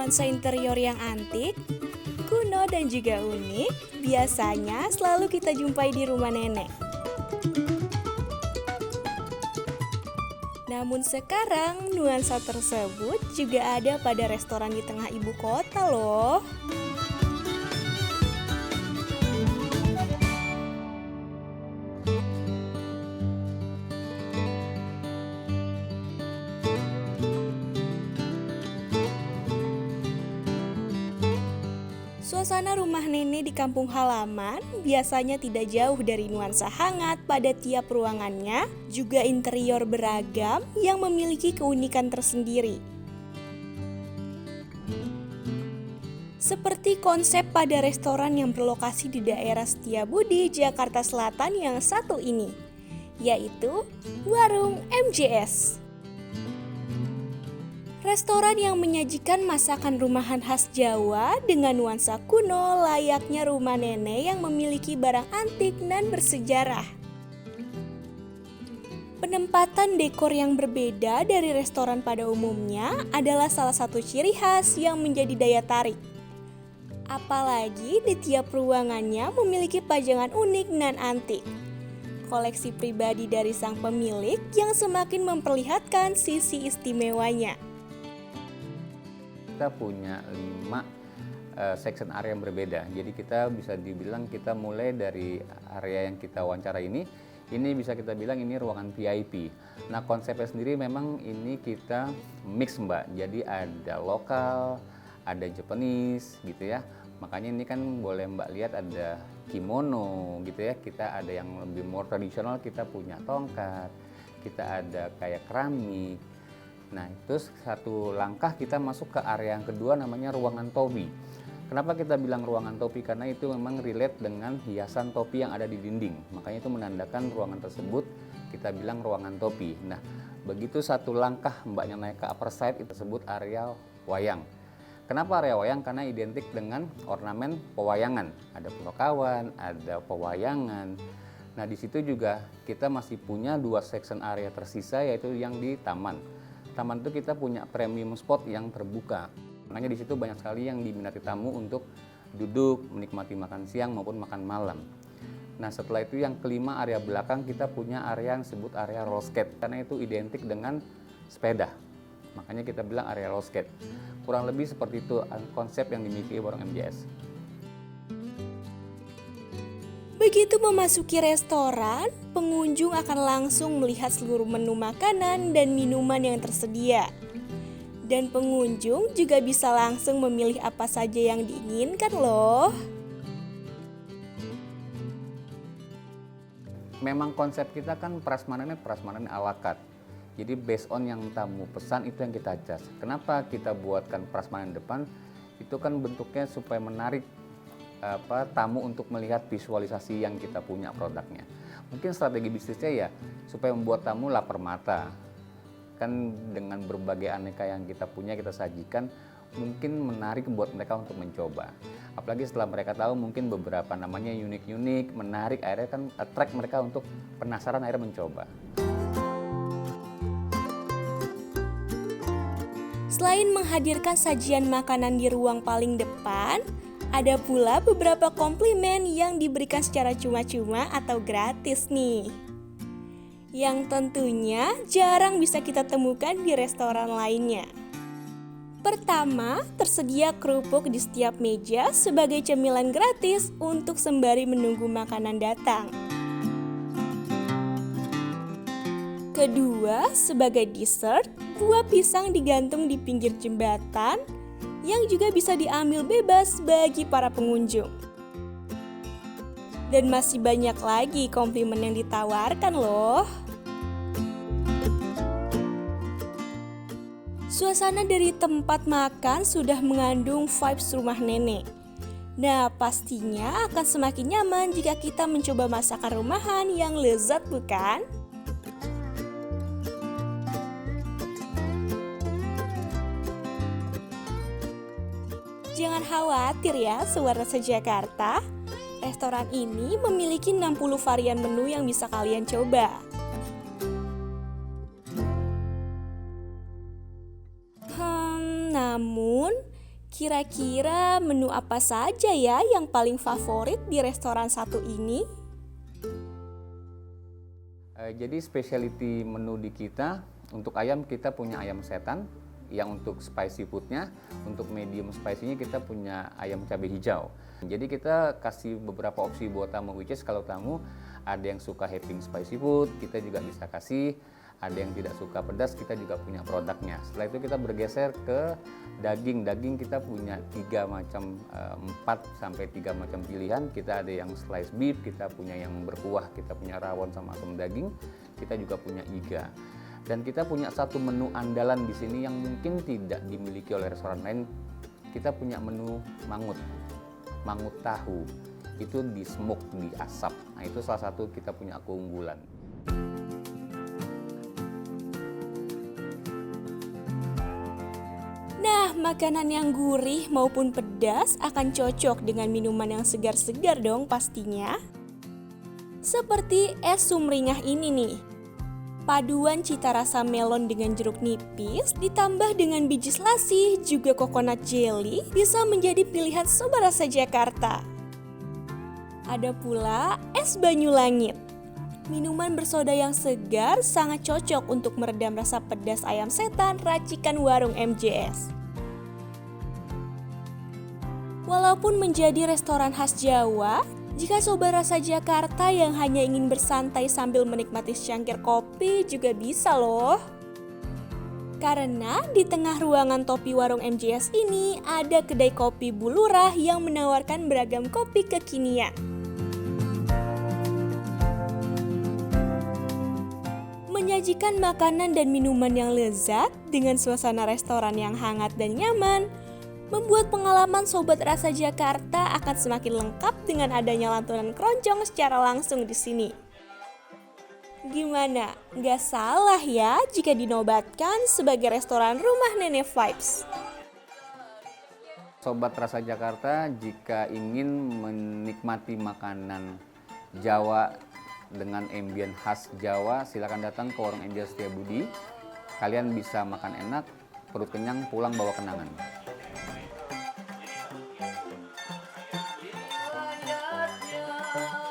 Nuansa interior yang antik, kuno dan juga unik biasanya selalu kita jumpai di rumah nenek. Namun sekarang nuansa tersebut juga ada pada restoran di tengah ibu kota loh. Suasana rumah nenek di kampung halaman biasanya tidak jauh dari nuansa hangat pada tiap ruangannya, juga interior beragam yang memiliki keunikan tersendiri. Seperti konsep pada restoran yang berlokasi di daerah Setiabudi, Jakarta Selatan yang satu ini, yaitu Warung MJS. Restoran yang menyajikan masakan rumahan khas Jawa dengan nuansa kuno layaknya rumah nenek yang memiliki barang antik dan bersejarah. Penempatan dekor yang berbeda dari restoran pada umumnya adalah salah satu ciri khas yang menjadi daya tarik. Apalagi di tiap ruangannya memiliki pajangan unik dan antik. Koleksi pribadi dari sang pemilik yang semakin memperlihatkan sisi istimewanya. Kita punya 5 section area yang berbeda. Jadi kita bisa dibilang kita mulai dari area yang kita wawancara ini bisa kita bilang ini ruangan VIP. Nah, konsepnya sendiri memang ini kita mix, Mbak. Jadi ada lokal, ada Japanese gitu ya. Makanya ini kan boleh Mbak lihat ada kimono gitu ya. Kita ada yang lebih more tradisional, kita punya tongkat, kita ada kayak keramik. Nah, itu satu langkah kita masuk ke area yang kedua namanya ruangan topi. Kenapa kita bilang ruangan topi? Karena itu memang relate dengan hiasan topi yang ada di dinding. Makanya itu menandakan ruangan tersebut kita bilang ruangan topi. Nah, begitu satu langkah Mbaknya naik ke upper side itu disebut area wayang. Kenapa area wayang? Karena identik dengan ornamen pewayangan. Ada punokawan, ada pewayangan. Nah, di situ juga kita masih punya 2 section area tersisa yaitu yang di taman. Taman itu kita punya premium spot yang terbuka. Makanya di situ banyak sekali yang diminati tamu untuk duduk, menikmati makan siang maupun makan malam. Nah, setelah itu yang kelima area belakang kita punya area yang disebut area roller skate. Karena itu identik dengan sepeda. Makanya kita bilang area roller skate. Kurang lebih seperti itu konsep yang dimiliki Warung MJS. Begitu memasuki restoran, pengunjung akan langsung melihat seluruh menu makanan dan minuman yang tersedia. Dan pengunjung juga bisa langsung memilih apa saja yang diinginkan loh. Memang konsep kita kan prasmanan a la carte. Jadi based on yang tamu pesan itu yang kita adjust. Kenapa kita buatkan prasmanan depan? Itu kan bentuknya supaya menarik tamu untuk melihat visualisasi yang kita punya produknya. Mungkin strategi bisnisnya ya supaya membuat tamu lapar mata. Kan dengan berbagai aneka yang kita punya kita sajikan mungkin menarik buat mereka untuk mencoba. Apalagi setelah mereka tahu mungkin beberapa namanya unik-unik, menarik, akhirnya kan attract mereka untuk penasaran akhirnya mencoba. Selain menghadirkan sajian makanan di ruang paling depan, ada pula beberapa komplimen yang diberikan secara cuma-cuma atau gratis nih. Yang tentunya jarang bisa kita temukan di restoran lainnya. Pertama, tersedia kerupuk di setiap meja sebagai cemilan gratis untuk sembari menunggu makanan datang. Kedua, sebagai dessert, buah pisang digantung di pinggir jembatan yang juga bisa diambil bebas bagi para pengunjung. Dan masih banyak lagi komplimen yang ditawarkan loh. Suasana dari tempat makan sudah mengandung vibes rumah nenek. Nah, pastinya akan semakin nyaman jika kita mencoba masakan rumahan yang lezat, bukan? Jangan khawatir ya, Suara Jakarta. Restoran ini memiliki 60 varian menu yang bisa kalian coba. Namun Kira-kira menu apa saja ya yang paling favorit di restoran satu ini? Jadi specialty menu di kita, untuk ayam kita punya ayam setan, yang untuk spicy foodnya, untuk medium spicy-nya kita punya ayam cabai hijau. Jadi kita kasih beberapa opsi buat tamu, which is kalau tamu ada yang suka having spicy food, kita juga bisa kasih. Ada yang tidak suka pedas, kita juga punya produknya. Setelah itu kita bergeser ke daging. Daging kita punya 3 macam, 4 sampai 3 macam pilihan. Kita ada yang slice beef, kita punya yang berkuah, kita punya rawon sama asam daging, kita juga punya iga. Dan kita punya satu menu andalan di sini yang mungkin tidak dimiliki oleh restoran lain. Kita punya menu mangut tahu. Itu di smoke, di asap. Nah, itu salah satu kita punya keunggulan. Nah, makanan yang gurih maupun pedas akan cocok dengan minuman yang segar-segar dong pastinya. Seperti es sumringah ini nih. Paduan cita rasa melon dengan jeruk nipis ditambah dengan biji selasih juga coconut jelly bisa menjadi pilihan sobat rasa Jakarta. Ada pula es Banyulangit. Minuman bersoda yang segar sangat cocok untuk meredam rasa pedas ayam setan racikan warung MJS. Walaupun menjadi restoran khas Jawa, jika sobat rasa Jakarta yang hanya ingin bersantai sambil menikmati secangkir kopi juga bisa loh. Karena di tengah ruangan topi warung MJS ini ada kedai kopi Bulurah yang menawarkan beragam kopi kekinian. Menyajikan makanan dan minuman yang lezat dengan suasana restoran yang hangat dan nyaman, membuat pengalaman sobat rasa Jakarta akan semakin lengkap dengan adanya lantunan keroncong secara langsung di sini. Gimana? Nggak salah ya jika dinobatkan sebagai restoran rumah nenek vibes. Sobat rasa Jakarta, jika ingin menikmati makanan Jawa dengan ambien khas Jawa, silakan datang ke warung Angel Setiabudi. Kalian bisa makan enak, perut kenyang, pulang bawa kenangan. Yeah.